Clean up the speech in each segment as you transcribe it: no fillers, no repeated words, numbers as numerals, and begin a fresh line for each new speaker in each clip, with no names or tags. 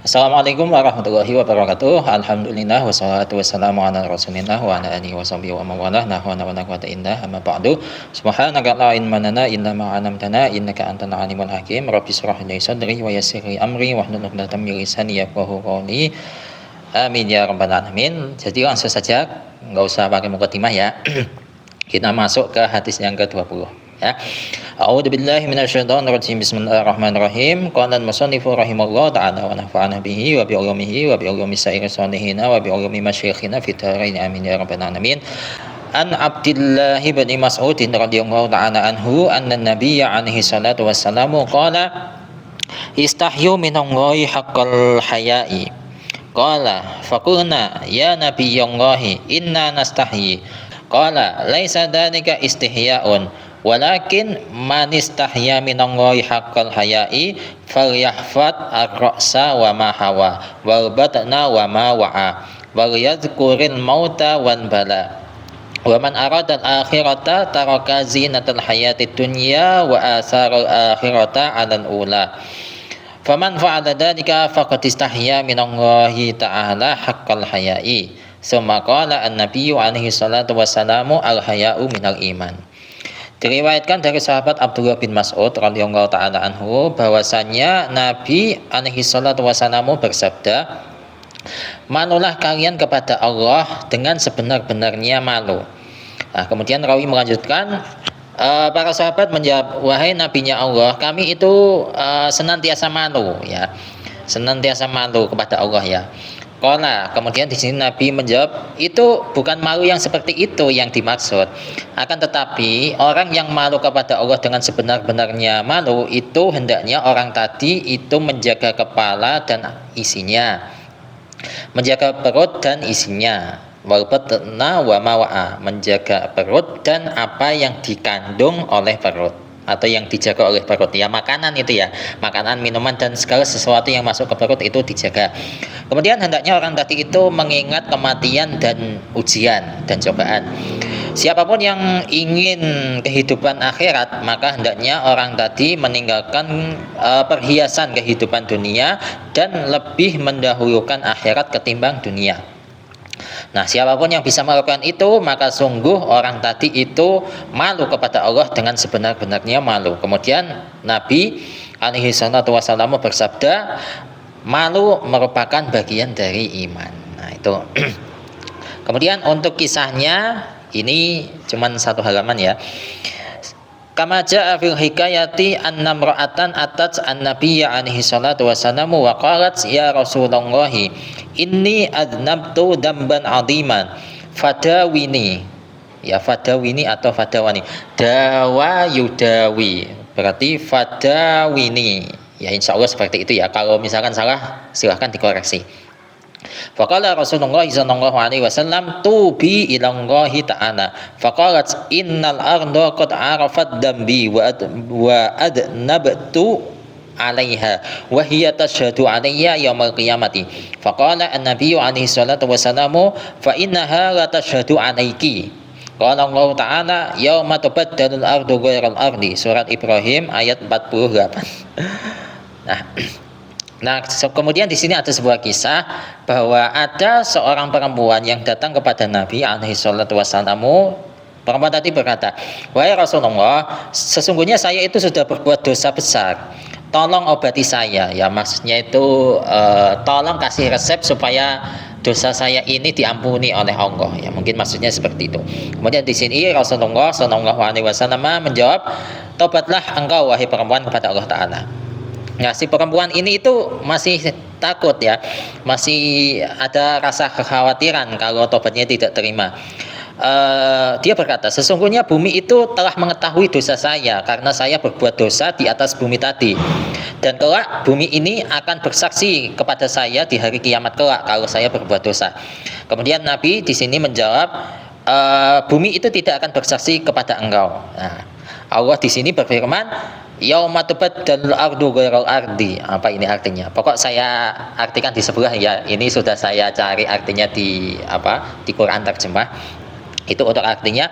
Assalamualaikum warahmatullahi wabarakatuh. Alhamdulillah wassalatu wassalamu ala Rasulillah wa ala alihi washabihi wa mawalah. La haula wala quwwata illa amma ba'du. Subhanaka la ilma lana illa ma 'allamtana innaka antal alimul hakim. Rabbi shrah li sadri wa yassir li amri wahlul 'uqdatam min lisani yafqahu qawli. Amin ya rabbal alamin. Jadi langsung saja, enggak usah pakai mukadimah ya. Kita masuk ke hadis yang ke-20 ya. A'udzu billahi minasyaitonir rajim. Bismillahirrahmanirrahim. Qala al-musannifu rahimallahu ta'ala wa nafa'ana bihi wa bi ulumihi wa bi ulumi sa'ir salihina wa bi ulumi masyayikhina fid dharain amin ya rabbal alamin. An Abdullah bin Mas'ud radhiyallahu ta'ala anhu anna nabiyya alaihi salatu wassalamu qala istahyu minallahi haqqal haya'i. Qala faqulna ya nabiyallahi inna nastahyi. Qala laisa dzalika istihya'un walakin man istahya minallahi haqqal haya'i falyahfad ar-ra'sa wa ma hawa wal batna wa ma wa'a wal yadhkuril mauta wan bala wa man arada al-akhirata taraka zinatal hayatid dunya wa asaral akhirata 'alal ula faman fa'ala dzalika faqad istahya minallahi ta'ala haqqal haya'i. Summa qala an-nabiyyu alaihi salatu wassalamu al-haya'u minal iman. Diriwayatkan dari sahabat Abdullah bin Mas'ud radhiyallahu taala anhu bahwasanya Nabi alaihi salatu wasallamu bersabda, "Malulah kalian kepada Allah dengan sebenar-benarnya malu." Nah, kemudian rawi melanjutkan, para sahabat menjawab, "Wahai nabinya Allah, kami itu senantiasa malu ya. Senantiasa malu kepada Allah ya." Qala, kemudian di sini Nabi menjawab, itu bukan malu yang seperti itu yang dimaksud. Akan tetapi orang yang malu kepada Allah dengan sebenar-benarnya malu itu hendaknya orang tadi itu menjaga kepala dan isinya, menjaga perut dan isinya, wal batna wa mawa'a, menjaga perut dan apa yang dikandung oleh perut atau yang dijaga oleh perut ya, makanan itu ya, makanan, minuman dan segala sesuatu yang masuk ke perut itu dijaga. Kemudian hendaknya orang tadi itu mengingat kematian dan ujian dan cobaan. Siapapun yang ingin kehidupan akhirat, maka hendaknya orang tadi meninggalkan perhiasan kehidupan dunia dan lebih mendahulukan akhirat ketimbang dunia. Nah, siapapun yang bisa melakukan itu, maka sungguh orang tadi itu malu kepada Allah dengan sebenar-benarnya malu. Kemudian Nabi alaihi salatu wasallam bersabda, malu merupakan bagian dari iman. Nah, itu. Kemudian untuk kisahnya ini cuman satu halaman ya. Kama jaa fil hikayati anna imra'atan atat an-nabiyya alaihi salatu wasallam wa qalat ya Rasulullah inni adnabtu damban 'aziman fadawini. Ya, fadawini atau fadawani. Dawa yudawi. Berarti fadawini. Ya, insyaallah seperti itu ya. Kalau misalkan salah silahkan dikoreksi. Faqala Rasulullah sallallahu alaihi wasallam tubi ila Allah ta'ala. Faqalat innal arda qad arafat dambi wa adnabtu 'alaiha wa hiya tashhadu 'alayya yaumal qiyamati. Faqala an-nabiyyu alaihi salatu wasallamu fa innaha la tashhadu 'alaiki. Qala Allah ta'ala yauma tubaddalul ardu ghairal ardi. Surat Ibrahim ayat 48. Nah, kemudian di sini ada sebuah kisah bahwa ada seorang perempuan yang datang kepada Nabi alaihi salatu wasallam. Perempuan tadi berkata, "Wahai Rasulullah, sesungguhnya saya itu sudah berbuat dosa besar. Tolong obati saya." Ya, maksudnya itu tolong kasih resep supaya dosa saya ini diampuni oleh Allah. Ya, mungkin maksudnya seperti itu. Kemudian di sini Rasulullah sallallahu alaihi wasallam menjawab, "Tobatlah engkau wahai perempuan kepada Allah Ta'ala." Nah, si perempuan ini itu masih takut ya, masih ada rasa kekhawatiran kalau tobatnya tidak terima. Dia berkata, sesungguhnya bumi itu telah mengetahui dosa saya karena saya berbuat dosa di atas bumi tadi, dan kelak bumi ini akan bersaksi kepada saya di hari kiamat kelak kalau saya berbuat dosa. Kemudian Nabi di sini menjawab, bumi itu tidak akan bersaksi kepada engkau. Nah, Allah di sini berfirman, yauma tubaddalul ardu ghairal ardi. Apa ini artinya? Pokok saya artikan di sebelah ya. Ini sudah saya cari artinya di Quran terjemah. Itu untuk artinya,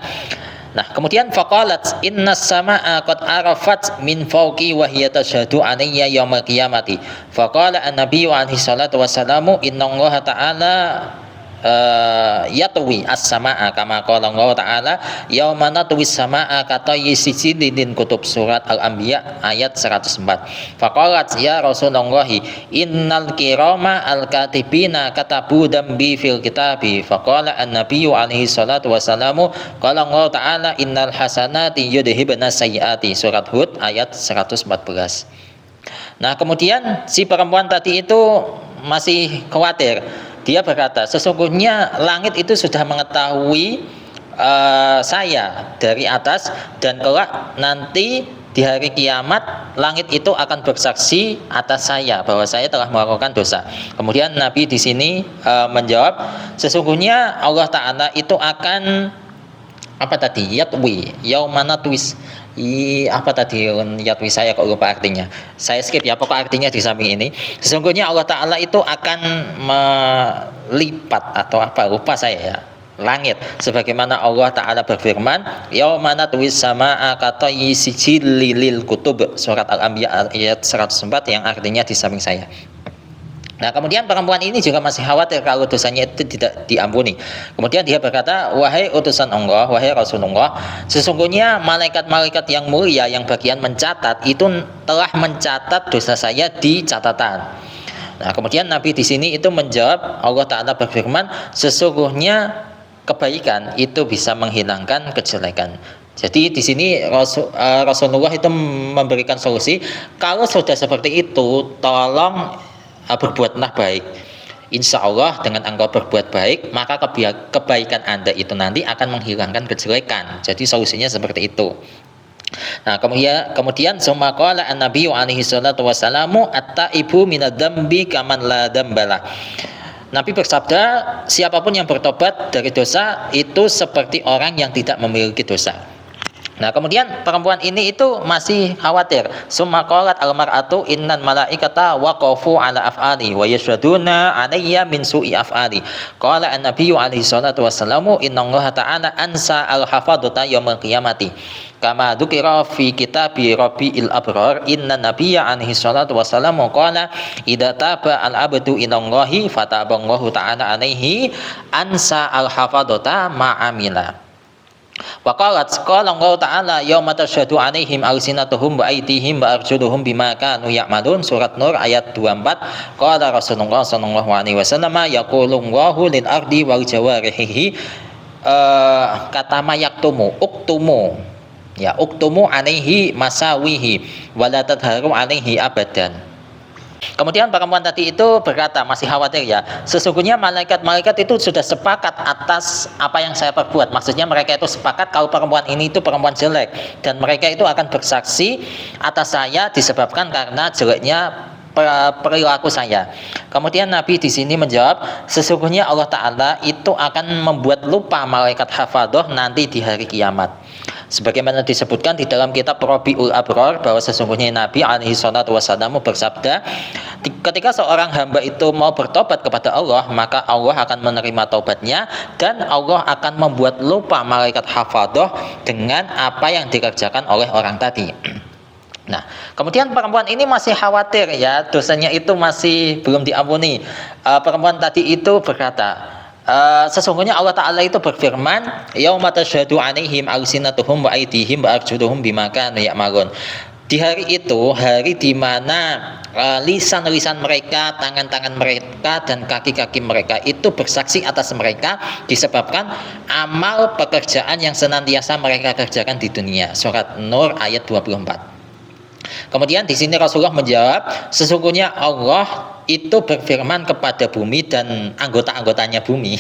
Nah, kemudian faqalat innas samaa qad arafat min fawqi wa hiya tashhadu alayya yaumil qiyamati. Faqala an-nabiy alaihi salatu wassalamu innallaha ta'ala yatwi as-samaa kama qala Allah taala yauma natwi as-samaa katayyi sijilin kutub surat Al-Anbiya ayat 104. Faqalat ya Rasulullah innal kirama al-katibina katabu dambi fil kitabi. Faqala an-nabiyyu alaihi salatu wassalamu qala Allah taala innal hasanati yudhibna sayyiati surat Hud ayat 114. Nah, kemudian si perempuan tadi itu masih khawatir. Dia berkata, sesungguhnya langit itu sudah mengetahui saya dari atas, dan kelak nanti di hari kiamat langit itu akan bersaksi atas saya bahwa saya telah melakukan dosa. Kemudian Nabi di sini menjawab, sesungguhnya Allah Ta'ala itu akan apa tadi? Yatwi, yaumana twis. Apa tadi yatwi, saya kok lupa artinya. Saya skip ya, pokok artinya di samping ini. Sesungguhnya Allah Ta'ala itu akan melipat atau apa, lupa saya ya, langit. Sebagaimana Allah Ta'ala berfirman, yaumana twis sama katayyi sijilil kutub surat Al-Anbiya ayat 104 yang artinya di samping saya. Nah, kemudian perempuan ini juga masih khawatir kalau dosanya itu tidak diampuni. Kemudian dia berkata, wahai utusan Allah, wahai Rasulullah, sesungguhnya malaikat-malaikat yang mulia yang bagian mencatat itu telah mencatat dosa saya di catatan. Nah, kemudian Nabi di sini itu menjawab, Allah Ta'ala berfirman, sesungguhnya kebaikan itu bisa menghilangkan kejelekan. Jadi di sini Rasulullah itu memberikan solusi, kalau sudah seperti itu, tolong berbuatlah baik. Insya Allah dengan engkau berbuat baik, maka kebaikan Anda itu nanti akan menghilangkan kejelekan. Jadi solusinya seperti itu. Nah, kemudian summa qala an-nabiyyu alaihi salatu wassalamu at-taibu minadz-dzambi kaman la dzambala. Nabi bersabda, siapapun yang bertobat dari dosa itu seperti orang yang tidak memiliki dosa. Nah, kemudian perempuan ini itu masih khawatir. Summa qalat al-mar'atu innal malaikata waqafu ala af'ali wa yashhaduna 'alayya min su'i af'ali. Qala an-nabiyyu alaihi salatu wassalamu innallaha ta'ala ansa al-hafadata yaumil qiyamati. Kama dzukira fi kitabi Rabi'il Abrar inna nabiyya alaihi salatu wassalamu qala idza taba al-abdu ilallahi fataballahu ta'ala alaihi ansa al-hafadata ma'amila. Waqalat qala Allah Ta'ala yauma tashhadu 'alaihim alsinatuhum wa aydihim wa arjuluhum bima kanu ya'malun surat Nur ayat 24. Qala Rasulullah sallallahu alaihi wasallam yaqulu Allahu lil ardi wal jawarihi kata mayaktumu uktumu ya uktumu 'alaihi masawihi wa la tadharu 'alaihi abadan. Kemudian perempuan tadi itu berkata, masih khawatir ya, sesungguhnya malaikat-malaikat itu sudah sepakat atas apa yang saya perbuat. Maksudnya mereka itu sepakat kalau perempuan ini itu perempuan jelek, dan mereka itu akan bersaksi atas saya disebabkan karena jeleknya perilaku saya. Kemudian Nabi di sini menjawab, sesungguhnya Allah Ta'ala itu akan membuat lupa malaikat hafadhah nanti di hari kiamat. Sebagaimana disebutkan di dalam kitab Rabi'ul Abrar bahwa sesungguhnya Nabi alaihi salatu wasallam bersabda, ketika seorang hamba itu mau bertobat kepada Allah, maka Allah akan menerima taubatnya dan Allah akan membuat lupa malaikat hafadhah dengan apa yang dikerjakan oleh orang tadi. Nah, kemudian perempuan ini masih khawatir ya, dosanya itu masih belum diampuni. Perempuan tadi itu berkata, sesungguhnya Allah Ta'ala itu berfirman, yauma tashhadu 'alaihim alsinatuhum wa aydihim wa arjuluhum bima kanu ya'malun. Di hari itu, hari di mana lisan-lisan mereka, tangan-tangan mereka, dan kaki-kaki mereka itu bersaksi atas mereka disebabkan amal pekerjaan yang senantiasa mereka kerjakan di dunia. Surat Nur ayat 24. Kemudian di sini Rasulullah menjawab, sesungguhnya Allah itu berfirman kepada bumi dan anggota-anggotanya bumi.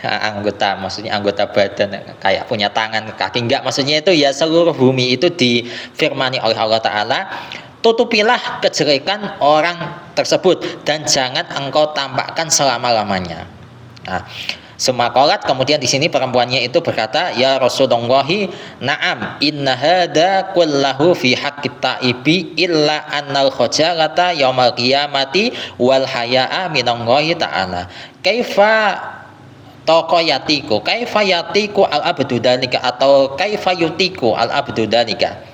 Anggota maksudnya anggota badan kayak punya tangan, kaki, enggak, maksudnya itu ya seluruh bumi itu difirmani oleh Allah Ta'ala, tutupilah kejelekan orang tersebut dan jangan engkau tampakkan selama-lamanya. Nah, Semakolat, kemudian di sini perempuannya itu berkata, ya Rasulullah, na'am inna hada kullahu fi haqqit ta'ibi illa annal khajalata yaumal qiyamati wal haya'a minallahi ta'ala. toko yatiku, kaifa yatiku al abdu dalika, atau kaifa yutiku al abdu dalika.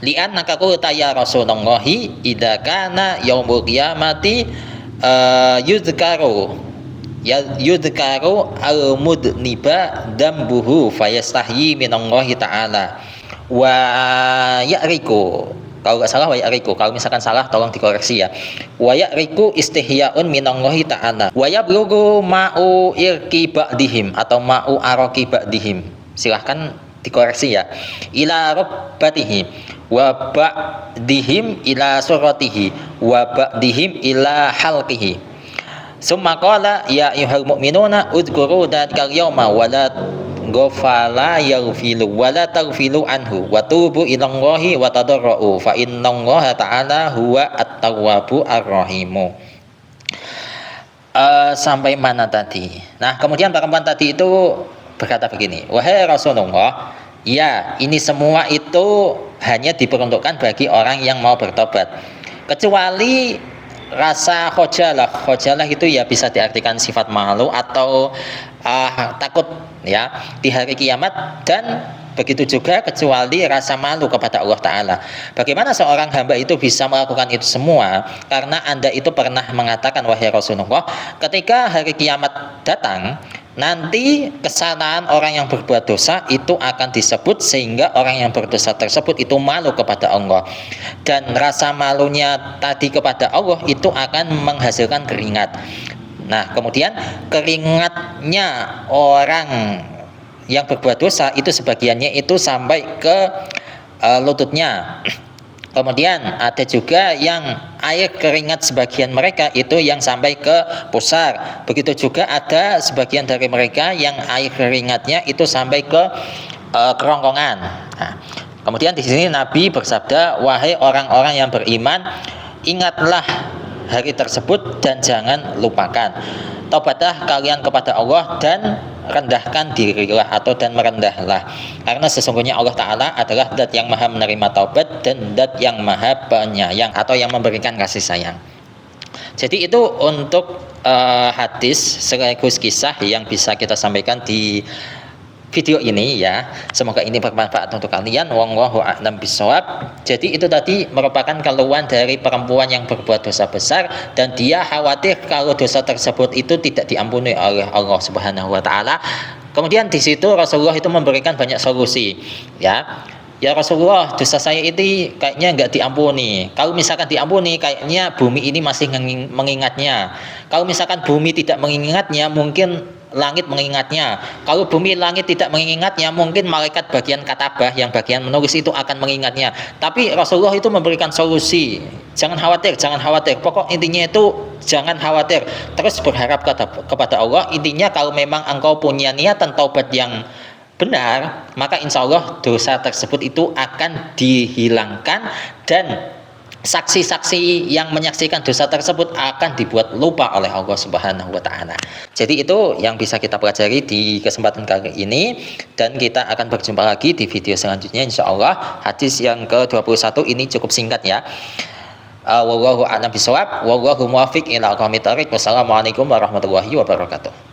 Lian nakaku ya Rasulullahi idza kana yaumul qiyamati yudhkaru yudhkaru al mudniba dambuhu fayastahyi minallahi ta'ala wa ya'riku. Kalau nggak salah wa ya'riku, kalau misalkan salah tolong dikoreksi ya. Wa ya'riku istihyaun minallahi ta'ala wa yablughu ma'u irqi ba'dihim atau ma'u araqi ba'dihim. Silahkan dikoreksi ya, ila rabbatihi wa ba'dihim ila suratihi wa ba'dihim ila halqihi. Summa qala ya ayyuhal mu'minuna udhkuru dzalika al-yawma wa la ghafala yaghfilu wa la taghfilu anhu wa tubu ilallahi wa tadarra'u fa innallaha ta'ala huwa at-tawwabu ar-rahimu. Sampai mana tadi? Nah, kemudian perempuan tadi itu berkata begini, wahai Rasulullah, ya ini semua itu hanya diperuntukkan bagi orang yang mau bertobat, kecuali rasa khojalah itu ya bisa diartikan sifat malu atau takut ya di hari kiamat, dan begitu juga kecuali rasa malu kepada Allah Ta'ala. Bagaimana seorang hamba itu bisa melakukan itu semua? Karena Anda itu pernah mengatakan, wahai Rasulullah, ketika hari kiamat datang, nanti kesalahan orang yang berbuat dosa itu akan disebut sehingga orang yang berdosa tersebut itu malu kepada Allah, dan rasa malunya tadi kepada Allah itu akan menghasilkan keringat. Nah, kemudian keringatnya orang yang berbuat dosa itu sebagiannya itu sampai ke lututnya. Kemudian ada juga yang air keringat sebagian mereka itu yang sampai ke pusar. Begitu juga ada sebagian dari mereka yang air keringatnya itu sampai ke kerongkongan. Nah, kemudian di sini Nabi bersabda, wahai orang-orang yang beriman, ingatlah hari tersebut dan jangan lupakan. Tobatlah kalian kepada Allah dan rendahkan dirilah atau dan merendahlah, karena sesungguhnya Allah Ta'ala adalah zat yang maha menerima taubat dan zat yang maha penyayang atau yang memberikan kasih sayang. Jadi itu untuk hadis sekaligus kisah yang bisa kita sampaikan di video ini ya. Semoga ini bermanfaat untuk kalian. Wallahu a'lam bishawab. Jadi itu tadi merupakan keluhan dari perempuan yang berbuat dosa besar dan dia khawatir kalau dosa tersebut itu tidak diampuni oleh Allah Subhanahu wa taala. Kemudian di situ Rasulullah itu memberikan banyak solusi ya. Ya Rasulullah, dosa saya ini kayaknya nggak diampuni. Kalau misalkan diampuni, kayaknya bumi ini masih mengingatnya. Kalau misalkan bumi tidak mengingatnya, mungkin langit mengingatnya. Kalau bumi langit tidak mengingatnya, mungkin malaikat bagian katabah yang bagian menulis itu akan mengingatnya. Tapi Rasulullah itu memberikan solusi. Jangan khawatir, jangan khawatir. Pokok intinya itu jangan khawatir. Terus berharap kepada Allah. Intinya kalau memang engkau punya niatan taubat yang benar, maka insya Allah dosa tersebut itu akan dihilangkan dan saksi-saksi yang menyaksikan dosa tersebut akan dibuat lupa oleh Allah Subhanahu wa taala. Jadi itu yang bisa kita pelajari di kesempatan kali ini, dan kita akan berjumpa lagi di video selanjutnya insyaallah. Hadis yang ke-21 ini cukup singkat ya. Wallahu a'lam bishawab, wallahu muwaffiq ila aqwamit thoriq. Wassalamualaikum warahmatullahi wabarakatuh.